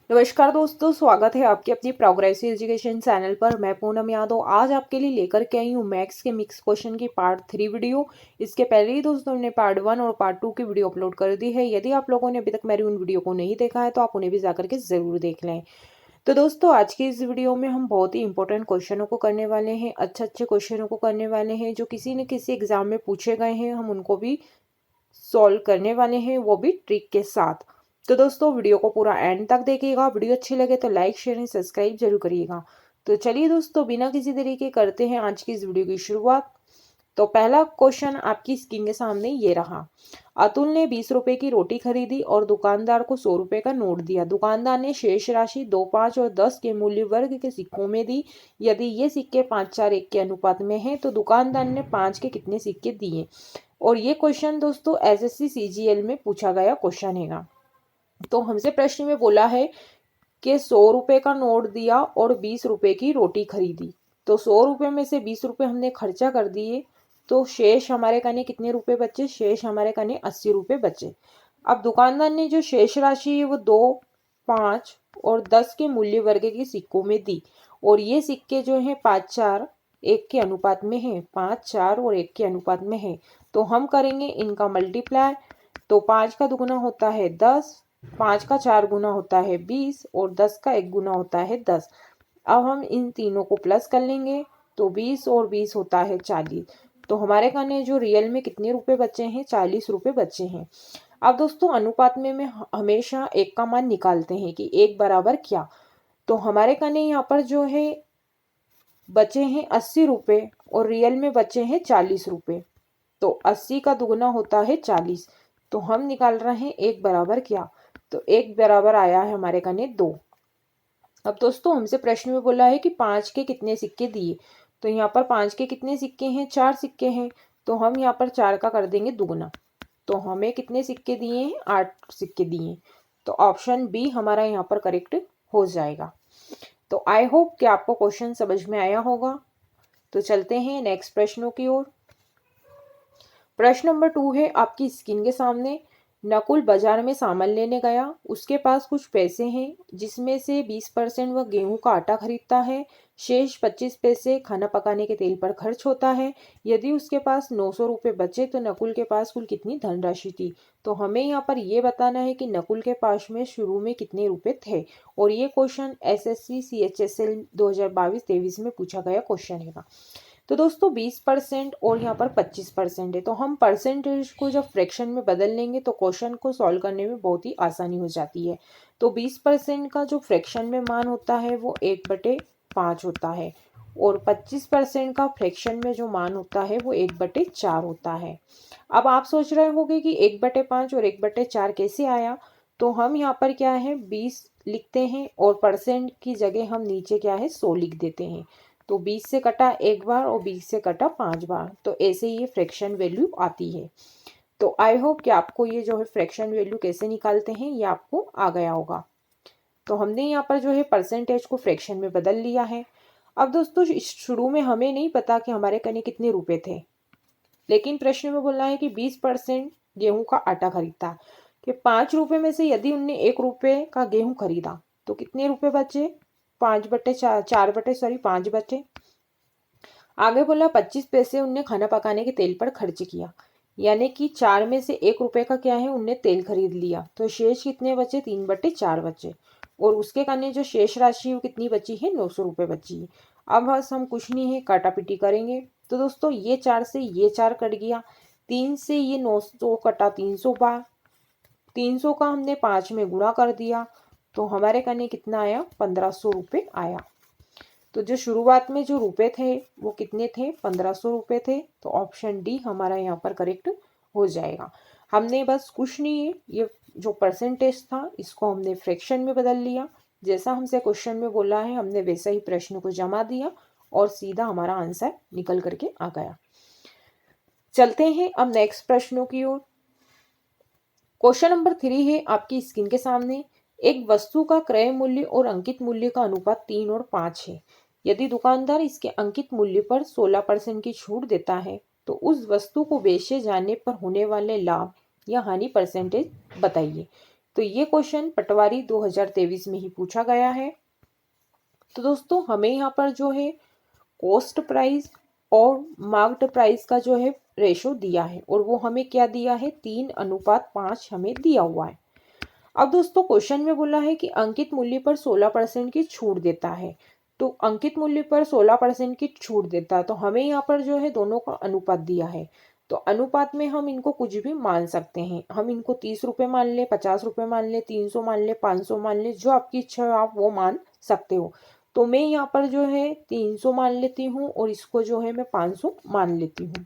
नमस्कार दोस्तों, स्वागत है आपके अपनी प्रोग्रेसिव एजुकेशन चैनल पर। मैं पूनम यादव आज आपके लिए लेकर के आई हूँ मैथ्स के मिक्स क्वेश्चन की पार्ट 3 वीडियो। इसके पहले ही दोस्तों हमने पार्ट 1 और पार्ट 2 की वीडियो अपलोड कर दी है। यदि आप लोगों ने अभी तक मेरी उन वीडियो को नहीं देखा है तो आप उन्हें भी जाकर के ज़रूर देख लें। तो दोस्तों आज की इस वीडियो में हम बहुत ही इंपॉर्टेंट क्वेश्चनों को करने वाले हैं, अच्छे अच्छे क्वेश्चनों को करने वाले हैं जो किसी न किसी एग्जाम में पूछे गए हैं। हम उनको भी सॉल्व करने वाले हैं, वो भी ट्रिक के साथ। तो दोस्तों वीडियो को पूरा एंड तक देखिएगा। वीडियो अच्छी लगे तो लाइक शेयर एंड सब्सक्राइब जरूर करिएगा। तो चलिए दोस्तों बिना किसी तरीके करते हैं आज की इस वीडियो की शुरुआत। तो पहला क्वेश्चन आपकी स्क्रीन के सामने ये रहा। अतुल ने 20 रुपए की रोटी खरीदी और दुकानदार को 100 रुपए का नोट दिया। दुकानदार ने शेष राशि 2, 5 और 10 के मूल्य वर्ग के सिक्कों में दी। यदि ये सिक्के 5, 4, 1 के अनुपात में हैं तो दुकानदार ने 5 के कितने सिक्के दिए। और ये क्वेश्चन दोस्तों एसएससी सीजीएल में पूछा गया क्वेश्चन है। तो हमसे प्रश्न में बोला है कि 100 रुपए का नोट दिया और 20 रुपए की रोटी खरीदी। तो 100 रुपए में से 20 रुपए हमने खर्चा कर दिए, तो शेष हमारे कने कितने रुपए बचे? शेष हमारे कने 80 रुपए बचे। अब दुकानदार ने जो शेष राशि है वो 2, 5 और 10 के मूल्य वर्ग के सिक्कों में दी। और ये सिक्के जो हैं 5, 4, 1 के अनुपात में है। 5, 4 और 1 के अनुपात में है। तो हम करेंगे इनका मल्टीप्लाई। तो 5 का दुगुना होता है 10, 5 का 4 गुना होता है 20 और 10 का 1 गुना होता है 10। अब हम इन तीनों को प्लस कर लेंगे तो 20 और 20 होता है 40। तो हमारे खाने जो रियल में कितने रुपए बचे हैं? 40 रुपए बचे हैं। अब दोस्तों अनुपात में हमेशा एक का मान निकालते हैं कि एक बराबर क्या। तो हमारे खाने यहाँ पर जो है बचे हैं 80 रुपए और रियल में बचे हैं 40 रुपए। तो 80 का दुगुना होता है 40। तो हम निकाल रहे हैं एक बराबर क्या। तो एक बराबर आया है हमारे कने 2। अब दोस्तों हमसे प्रश्न में बोला है कि 5 के कितने सिक्के दिए। तो यहाँ पर 5 के कितने सिक्के हैं? 4 सिक्के हैं। तो हम यहाँ पर 4 का कर देंगे दुगुना। तो हमें कितने सिक्के दिए हैं? 8 सिक्के दिए। तो ऑप्शन बी हमारा यहाँ पर करेक्ट हो जाएगा। तो आई होप कि आपको क्वेश्चन समझ में आया होगा। तो चलते हैं नेक्स्ट प्रश्नों की ओर। प्रश्न नंबर 2 है आपकी स्क्रीन के सामने। नकुल बाजार में सामान लेने गया। उसके पास कुछ पैसे हैं जिसमें से 20% वह गेहूं का आटा खरीदता है। शेष 25 पैसे खाना पकाने के तेल पर खर्च होता है। यदि उसके पास 900 रुपये बचे तो नकुल के पास कुल कितनी धनराशि थी। तो हमें यहाँ पर यह बताना है कि नकुल के पास में शुरू में कितने रुपए थे। और ये क्वेश्चन एसएससी सीएचएसएल 2022-23 में पूछा गया क्वेश्चन है। तो दोस्तों 20% और यहाँ पर 25% है। तो हम परसेंटेज को जब फ्रैक्शन में बदल लेंगे तो क्वेश्चन को सॉल्व करने में बहुत ही आसानी हो जाती है। तो 20% का जो फ्रैक्शन में मान होता है वो 1/5 होता है। और 25% का फ्रैक्शन में जो मान होता है वो 1/4 होता है। अब आप सोच रहे होंगे कि 1/5 और 1/4 कैसे आया। तो हम यहाँ पर क्या है 20 लिखते हैं और परसेंट की जगह हम नीचे क्या है 100 लिख देते हैं। तो 20 से कटा एक बार और 20 से कटा 5 बार। तो ऐसे ये फ्रैक्शन वैल्यू आती है। तो आई होप कि आपको ये जो है फ्रैक्शन वैल्यू कैसे निकालते हैं ये आपको आ गया होगा। तो हमने यहाँ पर जो है परसेंटेज को फ्रैक्शन में बदल लिया है। अब दोस्तों शुरू में हमें नहीं पता कि हमारे कने कितने रुपए थे, लेकिन प्रश्न में बोला है कि 20% गेहूं का आटा खरीदता, कि 5 रुपए में से यदि उनने 1 रुपए का गेहूं खरीदा तो कितने रुपए बचे? 5 बचे। आगे बोला 25 पैसे उनने खाना पकाने के तेल पर खर्च किया, यानी कि 4 में से 1 रुपए का क्या है उनने तेल खरीद लिया। तो शेष कितने बचे? 3/4 बचे। और उसके करने जो शेष राशि वो कितनी बची है? 900 रुपये बची है। अब बस हम कुछ नहीं है काटा पीटी करेंगे। तो दोस्तों ये 4 से ये 4 कट गया, 3 से ये 900 कटा 300 बार, 300 का हमने 5 में गुणा कर दिया। तो हमारे कने कितना आया? 1500 रुपये आया। तो जो शुरुआत में जो रुपए थे वो कितने थे? 1500 रुपये थे। तो ऑप्शन डी हमारा यहाँ पर करेक्ट हो जाएगा। हमने बस कुछ नहीं है, ये जो परसेंटेज था इसको हमने फ्रैक्शन में बदल लिया। जैसा हमसे क्वेश्चन में बोला है हमने वैसा ही प्रश्न को जमा दिया और सीधा हमारा आंसर निकल करके आ गया। चलते हैं अब नेक्स्ट प्रश्नों की ओर। क्वेश्चन नंबर 3 है आपकी स्क्रीन के सामने। एक वस्तु का क्रय मूल्य और अंकित मूल्य का अनुपात 3 और 5 है। यदि दुकानदार इसके अंकित मूल्य पर 16% की छूट देता है तो उस वस्तु को बेचे जाने पर होने वाले लाभ या हानि परसेंटेज बताइए। तो ये क्वेश्चन पटवारी 2023 में ही पूछा गया है। तो दोस्तों हमें यहाँ पर जो है कॉस्ट प्राइस और मार्क्ड प्राइस का जो है रेशो दिया है और वो हमें क्या दिया है 3:5 हमें दिया हुआ है। अब दोस्तों क्वेश्चन में बोला है कि अंकित मूल्य पर 16% की छूट देता है। तो अंकित मूल्य पर 16% की छूट देता है तो हमें यहाँ पर जो है दोनों का अनुपात दिया है। तो अनुपात में हम इनको कुछ भी मान सकते हैं। हम इनको 30 रुपये मान ले, 50 रुपये मान ले, 300 मान ले, 500 मान ले, जो आपकी इच्छा है आप वो मान सकते हो। तो मैं यहाँ पर जो है 300 मान लेती हूँ और इसको जो है मैं 500 मान लेती हूँ।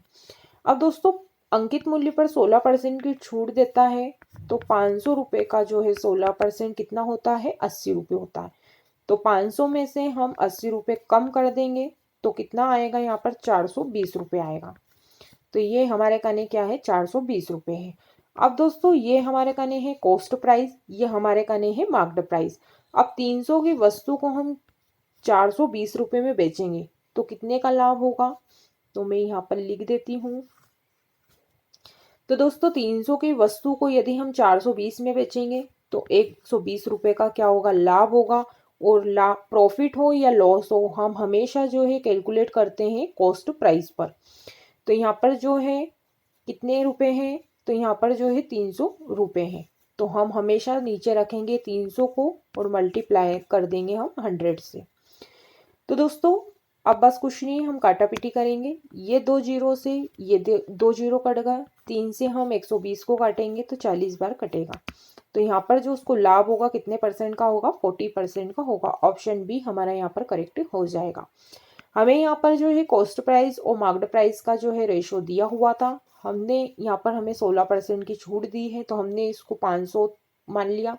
अब दोस्तों अंकित मूल्य पर 16% की छूट देता है तो 500 रुपये का जो है 16% कितना होता है 80 रुपये होता है। तो 500 में से हम 80 रुपये कम कर देंगे तो कितना आएगा यहाँ पर 420 रुपये आएगा। तो ये हमारे कने क्या है 420 रुपये है। अब दोस्तों ये हमारे कने है कॉस्ट प्राइस, ये हमारे कने है मार्क्ड प्राइस। अब 300 की वस्तु को हम 420 रुपये में बेचेंगे तो कितने का लाभ होगा, तो मैं यहाँ पर लिख देती हूँ। तो दोस्तों 300 की वस्तु को यदि हम 420 में बेचेंगे तो 120 रुपये का क्या होगा लाभ होगा। और लाभ प्रॉफिट हो या लॉस हो हम हमेशा जो है कैलकुलेट करते हैं कॉस्ट प्राइस पर। तो यहाँ पर जो है कितने रुपए हैं, तो यहाँ पर जो है 300 रुपये हैं। तो हम हमेशा नीचे रखेंगे 300 को और मल्टीप्लाई कर देंगे हम 100 से। तो दोस्तों अब बस कुछ नहीं, हम काटा पीटी करेंगे। ये 2 जीरो से ये 2 जीरो कट गया, 3 से हम 120 को काटेंगे तो 40 बार कटेगा। तो यहाँ पर जो उसको लाभ होगा कितने परसेंट का होगा 40% का होगा। ऑप्शन बी हमारा यहाँ पर करेक्ट हो जाएगा। हमें यहाँ पर जो है कॉस्ट प्राइस और मार्क्ड प्राइस का जो है रेशो दिया हुआ था। हमने यहाँ पर हमें 16% की छूट दी है तो हमने इसको 500 मान लिया,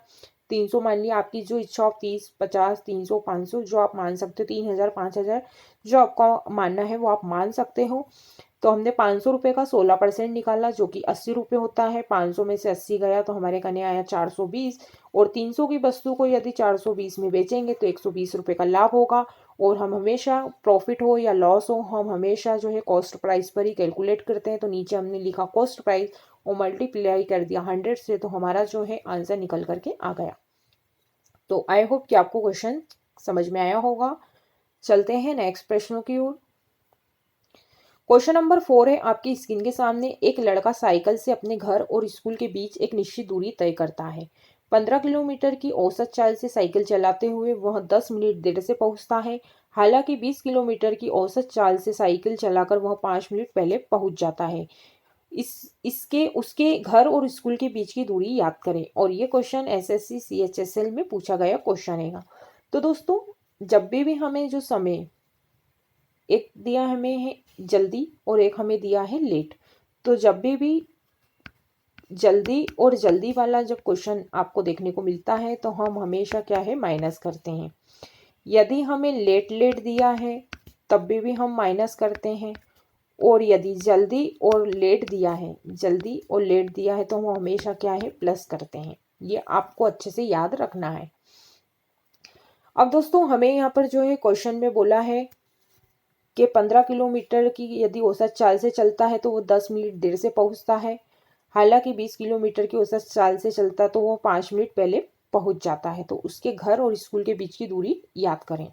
300 मान लिया। आपकी जो इच्छा हो 30, 50, 300, 500 जो आप मान सकते हो, 3000, 5000 जो आपका मानना है वो आप मान सकते हो। तो हमने 500 रुपये का 16% निकाला जो कि 80 रुपये होता है। 500 में से 80 गया तो हमारे कने आया 420। और 300 की वस्तु को यदि 420 में बेचेंगे तो 120 रुपये का लाभ होगा। और हम हमेशा प्रॉफिट हो या लॉस हो हम हमेशा जो है कॉस्ट प्राइस पर ही कैलकुलेट करते हैं। तो नीचे हमने लिखा कॉस्ट प्राइस और मल्टीप्लाई कर दिया 100 से, तो हमारा जो है आंसर निकल करके आ गया। तो आई होप कि आपको क्वेश्चन समझ में आया होगा। चलते हैं नेक्स्ट प्रश्नों की ओर। क्वेश्चन नंबर 4 है आपकी स्क्रीन के सामने। एक लड़का साइकिल से अपने घर और स्कूल के बीच एक निश्चित दूरी तय करता है। 15 किलोमीटर की औसत चाल से साइकिल चलाते हुए वह 10 मिनट देर से पहुंचता है। हालांकि 20 किलोमीटर की औसत चाल से साइकिल चलाकर वह 5 मिनट पहले पहुंच जाता है। इसके उसके घर और स्कूल के बीच की दूरी याद करें। और ये क्वेश्चन एसएससी CHSL में पूछा गया क्वेश्चन है। तो दोस्तों जब भी हमें जो समय एक दिया हमें है जल्दी और एक हमें दिया है लेट, तो जब भी जल्दी और जल्दी वाला जब क्वेश्चन आपको देखने को मिलता है तो हम हमेशा क्या है माइनस करते हैं। यदि हमें लेट लेट दिया है तब भी हम माइनस करते हैं। और यदि जल्दी और लेट दिया है, जल्दी और लेट दिया है तो हम हमेशा क्या है प्लस करते हैं। ये आपको अच्छे से याद रखना है। अब दोस्तों हमें यहाँ पर जो है क्वेश्चन में बोला है कि 15 किलोमीटर की यदि औसत चाल से चलता है तो वो 10 मिनट देर से पहुंचता है। हालांकि 20 किलोमीटर की औसत चाल से चलता तो वो 5 मिनट पहले पहुंच जाता है। तो उसके घर और स्कूल के बीच की दूरी याद करें।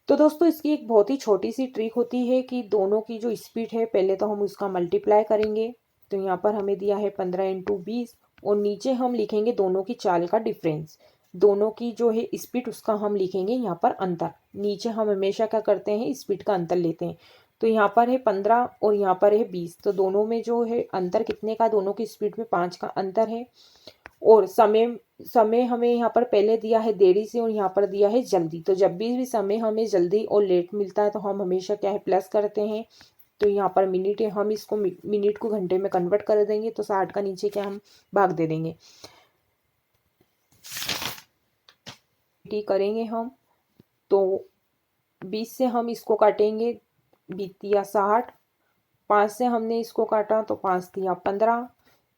तो दोस्तों इसकी एक बहुत ही छोटी सी ट्रिक होती है कि दोनों की जो स्पीड है पहले तो हम उसका मल्टीप्लाई करेंगे। तो यहाँ पर हमें दिया है 15 × 20 और नीचे हम लिखेंगे दोनों की चाल का डिफरेंस। दोनों की जो है स्पीड उसका हम लिखेंगे यहाँ पर अंतर। नीचे हम हमेशा क्या करते हैं स्पीड का अंतर लेते हैं। तो यहाँ पर है 15 और यहाँ पर है 20। तो दोनों में जो है अंतर कितने का, दोनों की स्पीड में 5 का अंतर है। और समय हमें यहाँ पर पहले दिया है देरी से और यहाँ पर दिया है जल्दी। तो जब भी समय हमें जल्दी और लेट मिलता है तो हम हमेशा क्या है प्लस करते हैं। तो यहाँ पर मिनट है, हम इसको मिनट को घंटे में कन्वर्ट कर देंगे। तो 60 का नीचे क्या हम भाग दे देंगे, करेंगे हम। तो 20 से हम इसको काटेंगे, 20 या 60। 5 से हमने इसको काटा तो 5 या 15।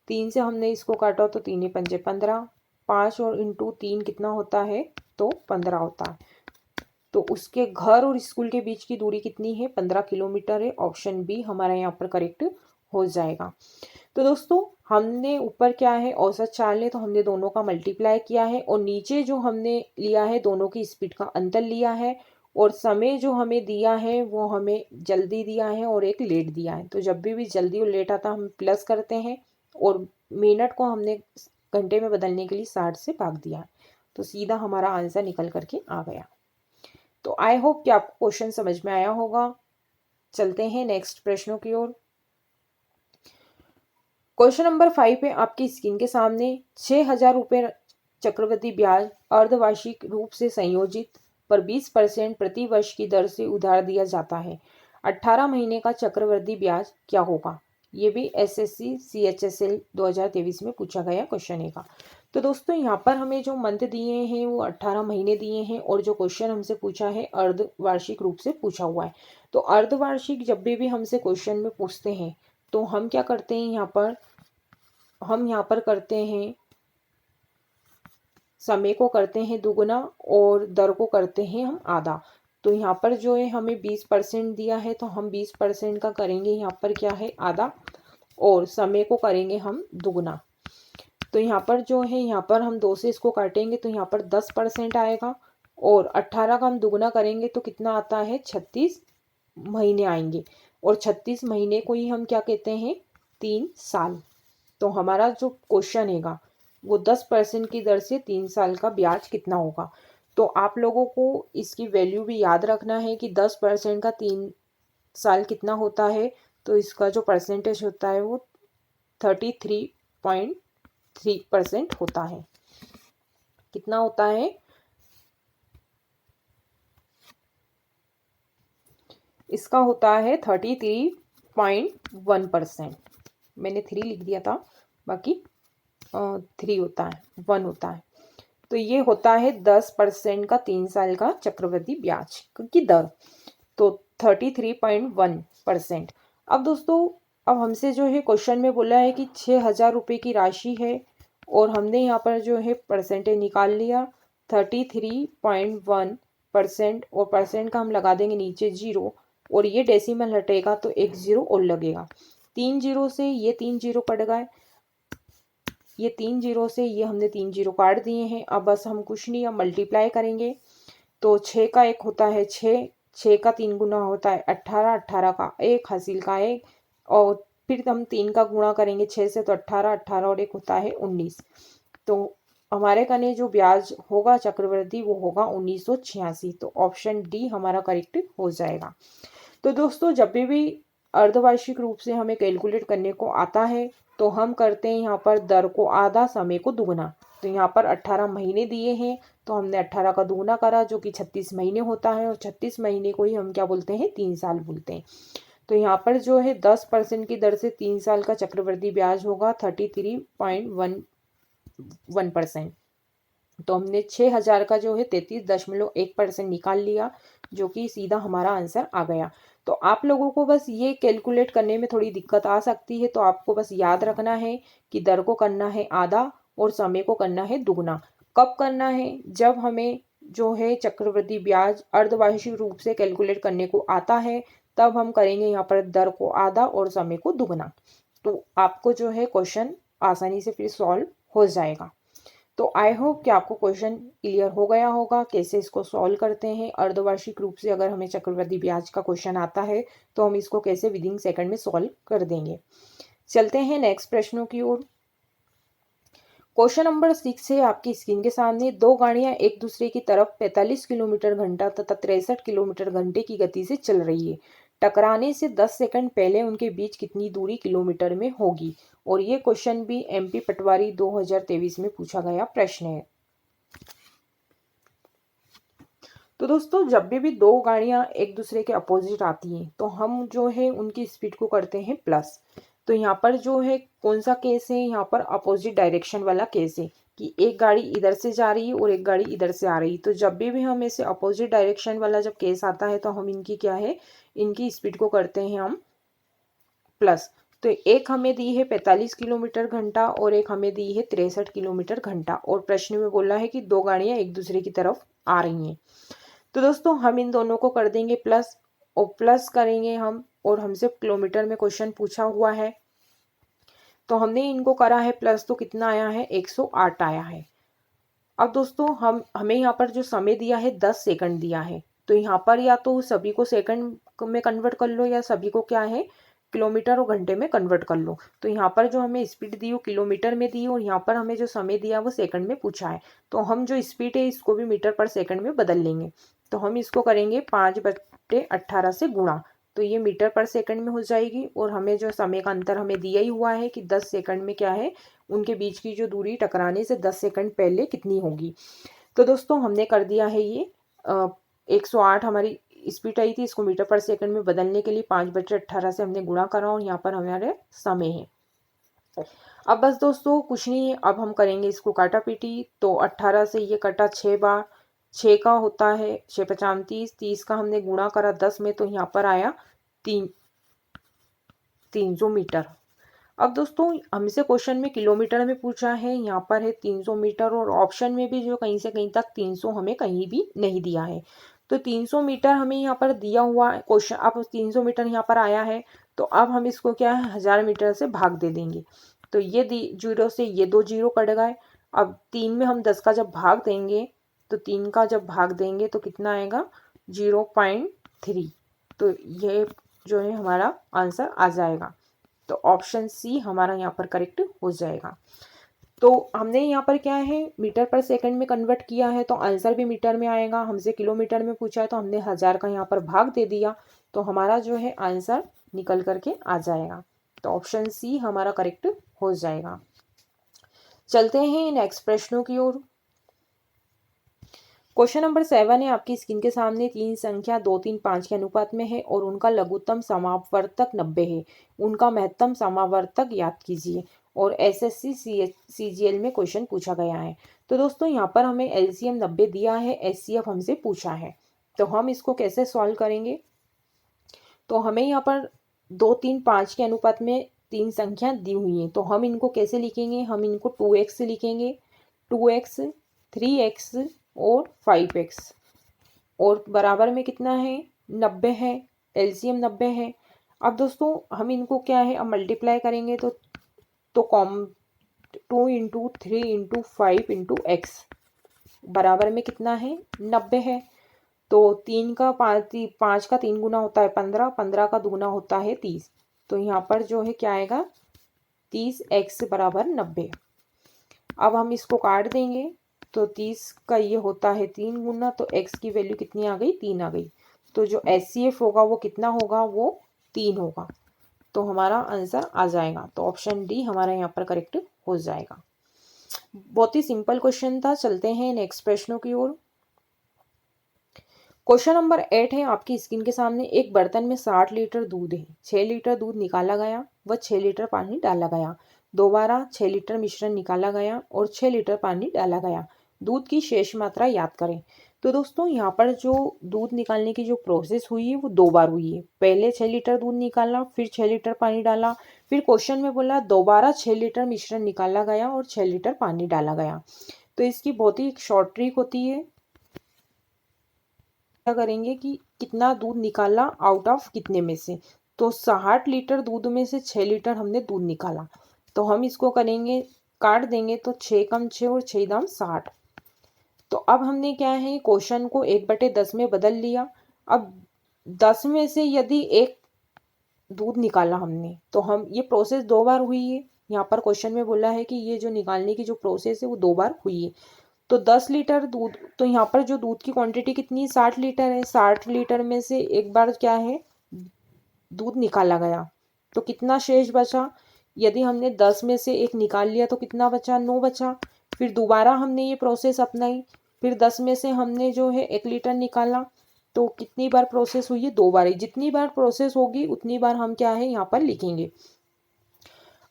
3 से हमने इसको काटा तो 3 पंजे 15। 5 और इंटू 3 कितना होता है, तो 15 होता है। तो उसके घर और स्कूल के बीच की दूरी कितनी है, 15 किलोमीटर है। ऑप्शन बी हमारा यहाँ पर करेक्ट हो जाएगा। तो दोस्तों हमने ऊपर क्या है औसत चाल है तो हमने दोनों का मल्टीप्लाई किया है, और नीचे जो हमने लिया है दोनों की स्पीड का अंतर लिया है, और समय जो हमें दिया है वो हमें जल्दी दिया है और एक लेट दिया है। तो जब भी जल्दी और लेट आता हम प्लस करते हैं, और मिनट को हमने घंटे में बदलने के लिए 60 से भाग दिया है। तो सीधा हमारा आंसर निकल करके आ गया। तो आई होप कि आपको क्वेश्चन समझ में आया होगा। चलते हैं नेक्स्ट प्रश्नों की ओर। क्वेश्चन नंबर 5 पे आपकी स्क्रीन के सामने 6,000 रुपये चक्रवृद्धि ब्याज अर्धवार्षिक रूप से संयोजित पर 20% प्रति वर्ष की दर से उधार दिया जाता है। 18 महीने का चक्रवृद्धि ब्याज क्या होगा? ये भी एसएससी CHSL 2023 में पूछा गया क्वेश्चन है का। तो दोस्तों यहाँ पर हमें जो मंथ दिए हैं वो 18 महीने दिए हैं, और जो क्वेश्चन हमसे पूछा है अर्धवार्षिक रूप से पूछा हुआ है। तो अर्धवार्षिक जब भी हमसे क्वेश्चन में पूछते हैं तो हम क्या करते हैं, हम यहाँ पर करते हैं समय को करते हैं दुगुना और दर को करते हैं हम आधा। तो यहाँ पर जो है हमें 20% दिया है तो हम 20% का करेंगे यहाँ पर क्या है आधा, और समय को करेंगे हम दुगुना। तो यहाँ पर जो है यहाँ पर हम 2 से इसको काटेंगे तो यहाँ पर 10% आएगा, और 18 का हम दुगुना करेंगे तो कितना आता है 36 महीने आएंगे, और 36 महीने को ही हम क्या कहते हैं 3 साल। तो हमारा जो क्वेश्चन हैगा वो 10% की दर से 3 साल का ब्याज कितना होगा। तो आप लोगों को इसकी वैल्यू भी याद रखना है कि 10% का 3 साल कितना होता है। तो इसका जो परसेंटेज होता है वो 33.3% होता है। कितना होता है? इसका होता है 33.1%। मैंने 3 लिख दिया था, बाकी 3 होता है, 1 होता है। तो ये होता है 10% का 3 साल का चक्रवृद्धि ब्याज की दर, तो 33.1%। अब दोस्तों अब हमसे जो है क्वेश्चन में बोला है कि 6,000 रुपये की राशि है, और हमने यहाँ पर जो है परसेंटेज निकाल लिया 33.1%, और परसेंट का हम लगा देंगे नीचे 0, और ये डेसिमल हटेगा तो एक 0 और लगेगा। 3 0 से ये 3 0 कट गए, ये 3 0 से ये हमने 3 0 काट दिए हैं। अब बस हम कुछ नहीं, अब मल्टीप्लाई करेंगे। तो 6 का 1 होता है 6, 6 का 3 गुना होता है 18, 18 का 1 हासिल का 1, और फिर हम 3 का गुणा करेंगे 6 से तो 18, 18 और 1 होता है 19। तो हमारे कने जो ब्याज होगा चक्रवृद्धि वो होगा 1986। तो ऑप्शन डी हमारा करेक्ट हो जाएगा। तो दोस्तों जब भी अर्धवार्षिक रूप से हमें कैलकुलेट करने को आता है तो हम करते हैं यहाँ पर दर को आधा, समय को दुगना। तो यहाँ पर 18 महीने दिए हैं तो हमने 18 का दुगना करा जो कि 36 महीने होता है, और 36 महीने को ही हम क्या बोलते हैं 3 साल बोलते हैं। तो यहाँ पर जो है 10% की दर से 3 साल का चक्रवृद्धि ब्याज होगा 33.11%। तो हमने 6,000 का जो है 33.1% निकाल लिया, जो कि सीधा हमारा आंसर आ गया। तो आप लोगों को बस ये कैलकुलेट करने में थोड़ी दिक्कत आ सकती है, तो आपको बस याद रखना है कि दर को करना है आधा और समय को करना है दुगना। कब करना है? जब हमें जो है चक्रवृद्धि ब्याज अर्धवार्षिक रूप से कैलकुलेट करने को आता है तब हम करेंगे यहाँ पर दर को आधा और समय को दुगना। तो आपको जो है क्वेश्चन आसानी से फिर सॉल्व हो जाएगा। तो आई होप कि आपको क्वेश्चन क्लियर हो गया होगा कैसे इसको सॉल्व करते हैं। अर्धवार्षिक रूप से अगर हमें चक्रवृद्धि ब्याज का क्वेश्चन आता है तो हम इसको कैसे विदिन सेकंड में सॉल्व कर देंगे। चलते हैं नेक्स्ट प्रश्नों की ओर। क्वेश्चन नंबर 6 है आपकी स्क्रीन के सामने। दो गाड़ियां एक दूसरे की तरफ 45 किलोमीटर घंटा तथा 63 किलोमीटर घंटे की गति से चल रही है। टकराने से 10 सेकंड पहले उनके बीच कितनी दूरी किलोमीटर में होगी? और ये क्वेश्चन भी MP पटवारी 2023 में पूछा गया प्रश्न है। तो दोस्तों जब भी दो गाड़ियां एक दूसरे के अपोजिट आती हैं तो हम जो है उनकी स्पीड को करते हैं प्लस। तो यहाँ पर जो है कौन सा केस है? यहाँ पर अपोजिट डायरेक्शन वाला केस है कि एक गाड़ी इधर से जा रही है और एक गाड़ी इधर से आ रही है। तो जब भी हम ऐसे अपोजिट डायरेक्शन वाला जब केस आता है तो हम इनकी क्या है, इनकी स्पीड को करते हैं हम प्लस। तो एक हमें दी है 45 किलोमीटर घंटा और एक हमें दी है 63 किलोमीटर घंटा, और प्रश्न में बोला है कि दो गाड़ियां एक दूसरे की तरफ आ रही हैं। तो दोस्तों हम इन दोनों को कर देंगे प्लस, और प्लस करेंगे हम, और हमसे किलोमीटर में क्वेश्चन पूछा हुआ है तो हमने इनको करा है प्लस, तो कितना आया है 108 आया है। अब दोस्तों हमें यहाँ पर जो समय दिया है 10 सेकंड दिया है, तो यहाँ पर या तो सभी को सेकंड में कन्वर्ट कर लो या सभी को क्या है किलोमीटर और घंटे में कन्वर्ट कर लो। तो यहाँ पर जो हमें स्पीड दी वो किलोमीटर में दी और यहाँ पर हमें जो समय दिया वो सेकंड में पूछा है। तो हम जो स्पीड है इसको भी मीटर पर सेकंड में बदल लेंगे। तो हम इसको करेंगे 5/18 से गुणा, तो ये मीटर पर सेकंड में हो जाएगी। और हमें जो समय का अंतर हमें दिया ही हुआ है कि 10 सेकंड में क्या है उनके बीच की जो दूरी टकराने से 10 सेकंड पहले कितनी होगी। तो दोस्तों हमने कर दिया है ये 108 हमारी स्पीड आई थी, इसको मीटर पर सेकंड में बदलने के लिए 5/18 से हमने गुणा करा और यहाँ पर हमारे समय है। अब बस दोस्तों कुछ नहीं है, अब हम करेंगे इसको काटा पीटी। तो 18 से ये कटा 6 बार, 6 का होता है 6×5 30, 30 का हमने गुणा करा 10 में, तो यहाँ पर आया 300 मीटर। अब दोस्तों हमसे क्वेश्चन में किलोमीटर में पूछा है, यहाँ पर है 300 मीटर और ऑप्शन में भी जो कहीं से कहीं तक 300 हमें कहीं भी नहीं दिया है। तो 300 मीटर हमें यहाँ पर दिया हुआ क्वेश्चन, अब 300 मीटर यहाँ पर आया है तो अब हम इसको क्या है 1000 मीटर से भाग दे देंगे। तो ये जीरो से ये 2 जीरो कट गए। अब 3 में हम 10 का जब भाग देंगे तो 3 का जब भाग देंगे तो कितना आएगा 0.3। तो ये जो है हमारा आंसर आ जाएगा। तो ऑप्शन सी हमारा यहाँ पर करेक्ट हो जाएगा। तो हमने यहाँ पर क्या है मीटर पर सेकंड में कन्वर्ट किया है तो आंसर भी मीटर में आएगा। हमसे किलोमीटर में पूछा है तो हमने 1000 का यहाँ पर भाग दे दिया, तो हमारा जो है आंसर निकल करके आ जाएगा। तो ऑप्शन सी हमारा करेक्ट हो जाएगा। चलते हैं नेक्स्ट प्रश्नों की ओर। क्वेश्चन नंबर 7 है आपकी स्क्रीन के सामने। 3 संख्या 2, 3, 5 के अनुपात में है और उनका लघुत्तम समावर्तक 90 है। उनका महत्तम समावर्तक ज्ञात कीजिए। और एसएससी सीजीएल में क्वेश्चन पूछा गया है। तो दोस्तों यहाँ पर हमें एलसीएम 90 दिया है, एचसीएफ हमसे पूछा है। तो हम इसको कैसे सॉल्व करेंगे। तो हमें यहाँ पर 2, 3, 5 के अनुपात में 3 संख्या दी हुई है, तो हम इनको कैसे लिखेंगे। हम इनको 2x से लिखेंगे, 2x 3x और 5x और बराबर में कितना है 90 है, एलसीएम 90 है। अब दोस्तों हम इनको क्या है अब मल्टीप्लाई करेंगे तो com 2 into 3 into 5 into x बराबर में कितना है 90 है। तो 3 का 5 का 3 गुना होता है 15, 15 का दुगुना होता है 30। तो यहाँ पर जो है क्या आएगा 30x बराबर 90। अब हम इसको काट देंगे तो 30 का ये होता है 3 गुना, तो x की वैल्यू कितनी आ गई 3 आ गई। तो जो एचसीएफ होगा वो कितना होगा वो 3 होगा। तो हमारा आंसर आ जाएगा। तो ऑप्शन डी हमारा यहाँ पर करेक्ट हो जाएगा। बहुत ही सिंपल क्वेश्चन था। चलते हैं नेक्स्ट प्रश्नों की ओर। क्वेश्चन नंबर 8 है आपकी स्क्रीन के सामने। एक बर्तन में 60 लीटर दूध है, 6 लीटर दूध निकाला गया व 6 लीटर पानी डाला गया। दोबारा 6 लीटर मिश्रण निकाला गया और 6 लीटर पानी डाला गया। दूध की शेष मात्रा याद करें। तो दोस्तों यहाँ पर जो दूध निकालने की जो प्रोसेस हुई है वो 2 बार हुई है। पहले 6 लीटर दूध निकाला, फिर 6 लीटर पानी डाला, फिर क्वेश्चन में बोला दोबारा 6 लीटर मिश्रण निकाला गया और 6 लीटर पानी डाला गया। तो इसकी बहुत ही शॉर्ट ट्रिक होती है। क्या करेंगे कि कितना दूध निकाला आउट ऑफ कितने में से। तो 60 लीटर दूध में से 6 लीटर हमने दूध निकाला, तो हम इसको करेंगे काट देंगे तो 6 कम 6 और 6 दाम 60। तो अब हमने क्या है क्वेश्चन को 1/10 में बदल लिया। अब 10 में से यदि एक दूध निकाला हमने तो हम ये प्रोसेस 2 बार हुई है। यहाँ पर क्वेश्चन में बोला है कि ये जो निकालने की जो प्रोसेस है वो 2 बार हुई है। तो 10 लीटर दूध, तो यहाँ पर जो दूध की क्वांटिटी कितनी है 60 लीटर है। 60 लीटर में से एक बार क्या है दूध निकाला गया, तो कितना शेष बचा। यदि हमने 10 में से एक निकाल लिया तो कितना बचा 9 बचा। फिर दोबारा हमने ये प्रोसेस अपनाई, फिर 10 में से हमने जो है 1 लीटर निकाला। तो कितनी बार प्रोसेस हुई है 2 बार ही। जितनी बार प्रोसेस होगी उतनी बार हम क्या है यहाँ पर लिखेंगे।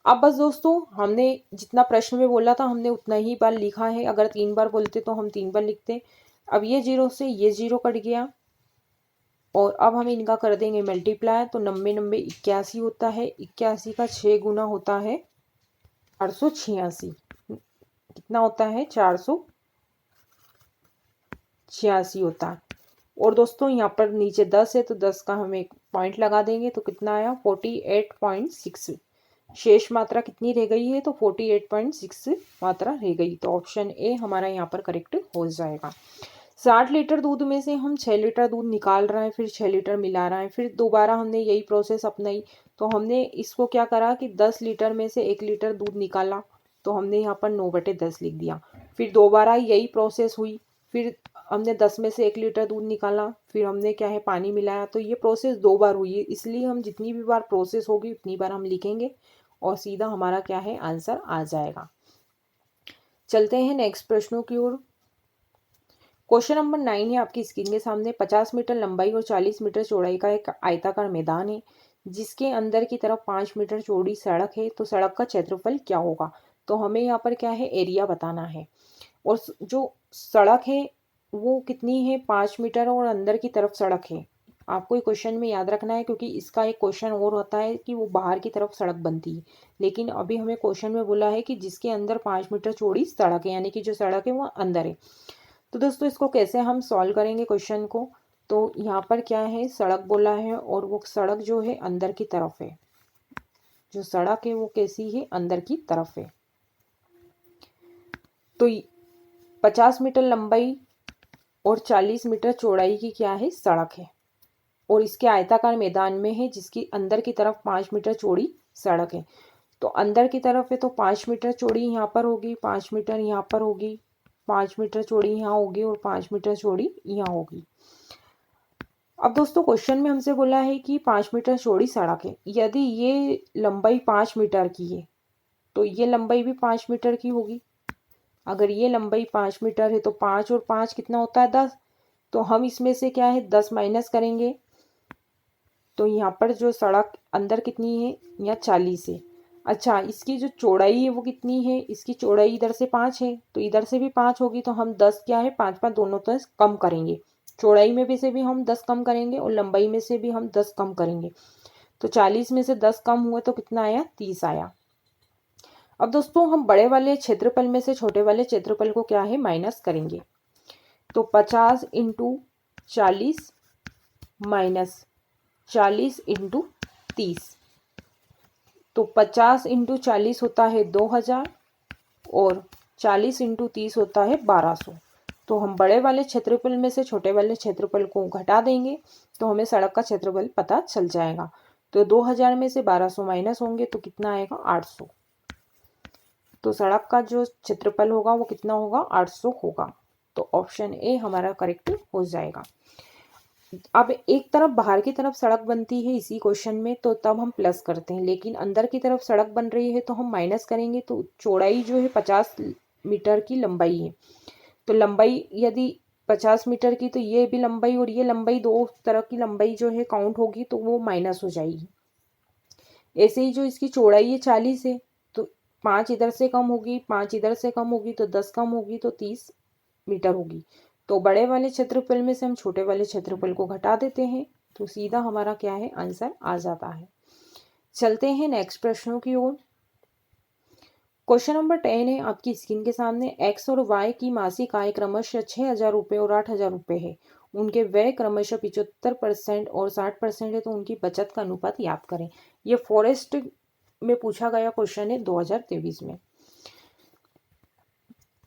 अब बस दोस्तों हमने जितना प्रश्न में बोला था हमने उतना ही बार लिखा है। अगर 3 बार बोलते तो हम 3 बार लिखते। अब ये 0 से ये 0 कट गया और अब हम इनका कर देंगे मल्टीप्लाई। तो 90 90 81 होता है। 81 का 6 गुना होता है 486। कितना होता है 486 होता है। और दोस्तों यहाँ पर नीचे 10 है तो 10 का हम एक पॉइंट लगा देंगे तो कितना आया 48.6। शेष मात्रा कितनी रह गई है, तो 48.6 मात्रा रह गई। तो ऑप्शन ए हमारा यहाँ पर करेक्ट हो जाएगा। 60 लीटर दूध में से हम 6 लीटर दूध निकाल रहे हैं, फिर 6 लीटर मिला रहे हैं, फिर दोबारा हमने यही प्रोसेस अपनाई। तो हमने इसको क्या करा कि 10 लीटर में से 1 लीटर दूध निकाला, तो हमने यहाँ पर 9/10 लिख दिया। फिर दोबारा यही प्रोसेस हुई, फिर हमने 10 में से 1 लीटर दूध निकाला, फिर हमने क्या है पानी मिलाया। तो ये प्रोसेस 2 बार हुई है, इसलिए हम जितनी भी बार प्रोसेस होगी उतनी बार हम लिखेंगे और सीधा हमारा क्या है आंसर आ जाएगा। चलते हैं नेक्स्ट प्रश्नों की ओर। क्वेश्चन नंबर 9 है आपकी स्क्रीन के सामने। 50 मीटर लंबाई और 40 मीटर चौड़ाई का एक आयताकार मैदान है, जिसके अंदर की तरफ 5 मीटर चौड़ी सड़क है। तो सड़क का क्षेत्रफल क्या होगा? तो हमें यहाँ पर क्या है एरिया बताना है, और जो सड़क है वो कितनी है 5 मीटर, और अंदर की तरफ सड़क है। आपको क्वेश्चन में याद रखना है, क्योंकि इसका एक क्वेश्चन और होता है कि वो बाहर की तरफ सड़क बनती है, लेकिन अभी हमें क्वेश्चन में बोला है कि जिसके अंदर 5 मीटर चौड़ी सड़क है, यानी कि जो सड़क है वो अंदर है। तो दोस्तों इसको कैसे हम सॉल्व करेंगे क्वेश्चन को? तो यहाँ पर क्या है सड़क बोला है, और वो सड़क जो है अंदर की तरफ है। जो सड़क है वो कैसी है? अंदर की तरफ है। तो 50 मीटर लंबाई और 40 मीटर चौड़ाई की क्या है सड़क है, और इसके आयताकार मैदान में है, जिसकी अंदर की तरफ 5 मीटर चौड़ी सड़क है। तो अंदर की तरफ है तो 5 मीटर चौड़ी यहाँ पर होगी, 5 मीटर यहाँ पर होगी, 5 मीटर चौड़ी यहाँ होगी, और 5 मीटर चौड़ी यहाँ होगी। अब दोस्तों क्वेश्चन में हमसे बोला है कि 5 मीटर चौड़ी सड़क है। यदि ये लंबाई 5 मीटर की है, तो ये लंबाई भी 5 मीटर की होगी। अगर ये लंबाई 5 मीटर है तो 5 और 5 कितना होता है 10। तो हम इसमें से क्या है 10 माइनस करेंगे, तो यहाँ पर जो सड़क अंदर कितनी है, यहाँ 40 है। अच्छा, इसकी जो चौड़ाई है वो कितनी है? इसकी चौड़ाई इधर से 5 है, तो इधर से भी 5 होगी। तो हम 10 क्या है 5 5 दोनों तो कम करेंगे, चौड़ाई में भी से भी हम 10 कम करेंगे और लंबाई में से भी हम 10 कम करेंगे। तो 40 में से 10 कम हुआ तो कितना आया? 30 आया। अब दोस्तों हम बड़े वाले क्षेत्रफल में से छोटे वाले क्षेत्रफल को क्या है माइनस करेंगे। तो 50 इंटू 40 माइनस 40 इंटू 30, तो 50 इंटू 40 होता है 2000, और 40 इंटू 30 होता है 1200। तो हम बड़े वाले क्षेत्रफल में से छोटे वाले क्षेत्रफल को घटा देंगे, तो हमें सड़क का क्षेत्रफल पता चल जाएगा। तो 2000 में से 1200 माइनस होंगे तो कितना आएगा? 800। तो सड़क का जो क्षेत्रफल होगा वो कितना होगा? 800 होगा। तो ऑप्शन ए हमारा करेक्ट हो जाएगा। अब एक तरफ बाहर की तरफ सड़क बनती है इसी क्वेश्चन में, तो तब हम प्लस करते हैं, लेकिन अंदर की तरफ सड़क बन रही है तो हम माइनस करेंगे। तो चौड़ाई जो है 50 मीटर की लंबाई है, तो लंबाई यदि 50 मीटर की, तो ये भी लंबाई और ये लंबाई, दो तरह की लंबाई जो है काउंट होगी तो वो माइनस हो जाएगी। ऐसे ही जो इसकी चौड़ाई है 40 है, तो 5 इधर से कम होगी, 5 इधर से कम होगी, तो 10 कम होगी, तो 30 मीटर होगी। तो बड़े वाले क्षेत्रफल में से हम छोटे वाले क्षेत्रफल को घटा देते हैं, तो सीधा हमारा क्या है आंसर आ जाता है। चलते हैं नेक्स्ट प्रश्नों की ओर। क्वेश्चन नंबर 10 है आपकी स्क्रीन के सामने। एक्स और वाई की मासिक आय क्रमशः 6,000 रुपये और 8,000 रुपये है। उनके व्यय क्रमशः 75% और 60% है, तो उनकी बचत का अनुपात याद करें। ये फॉरेस्ट में पूछा गया क्वेश्चन है 2023 में।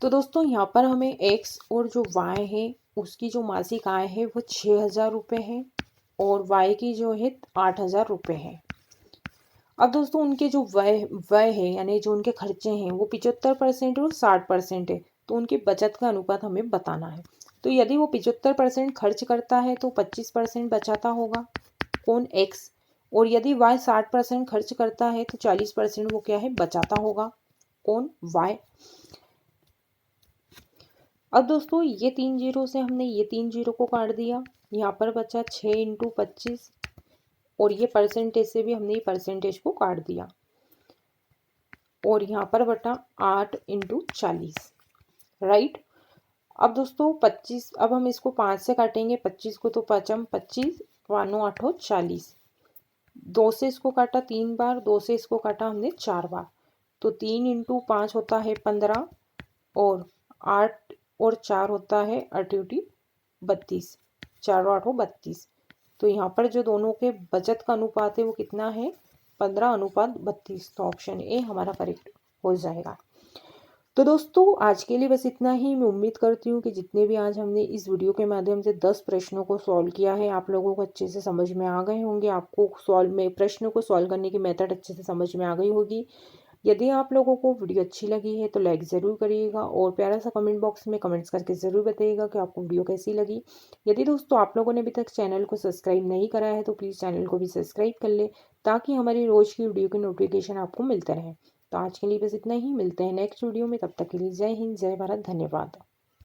तो दोस्तों यहाँ पर हमें एक्स और जो वाई है उसकी जो मासिक आय है वो 6,000 रुपये है, और वाई की जो है 8,000 रुपये है। अब दोस्तों उनके जो व्यय है यानी जो उनके खर्चे हैं वो 75% और 60% है, तो उनकी बचत का अनुपात हमें बताना है। तो यदि वो 75% खर्च करता है तो 25% बचाता होगा, कौन? एक्स। और यदि वाई 60% खर्च करता है तो 40% वो क्या है बचाता होगा, कौन? वाई। अब दोस्तों ये 3 जीरो से हमने ये 3 जीरो को काट दिया, यहाँ पर बचा 6 इंटू 25, और ये परसेंटेज से भी हमने ये परसेंटेज को काट दिया, और यहाँ पर बटा 8 इंटू 40, राइट। अब दोस्तों 25, अब हम इसको 5 से काटेंगे 25 को, तो 5 25 वानो 8 40, 2 से इसको काटा 3 बार, 2 से इसको काटा हमने 4 बार, तो 3 इंटू 5 होता है 15, और 8 और 4 होता है 8 32, 4 8 32। तो यहाँ पर जो दोनों के बचत का अनुपात है वो कितना है? 15:32। तो ऑप्शन ए हमारा करेक्ट हो जाएगा। तो दोस्तों आज के लिए बस इतना ही। मैं उम्मीद करती हूँ कि जितने भी आज हमने इस वीडियो के माध्यम से 10 प्रश्नों को सॉल्व किया है, आप लोगों को अच्छे से समझ में आ गए होंगे। आपको सॉल्व में प्रश्नों को सॉल्व करने की मेथड अच्छे से समझ में आ गई होगी। यदि आप लोगों को वीडियो अच्छी लगी है तो लाइक ज़रूर करिएगा और प्यारा सा कमेंट बॉक्स में कमेंट्स करके ज़रूर बताइएगा कि आपको वीडियो कैसी लगी। यदि दोस्तों आप लोगों ने अभी तक चैनल को सब्सक्राइब नहीं करा है तो प्लीज़ चैनल को भी सब्सक्राइब कर ले, ताकि हमारी रोज़ की वीडियो की नोटिफिकेशन आपको मिलता रहे। तो आज के लिए बस इतना ही। मिलते हैं नेक्स्ट वीडियो में, तब तक के लिए जय हिंद, जय भारत, धन्यवाद।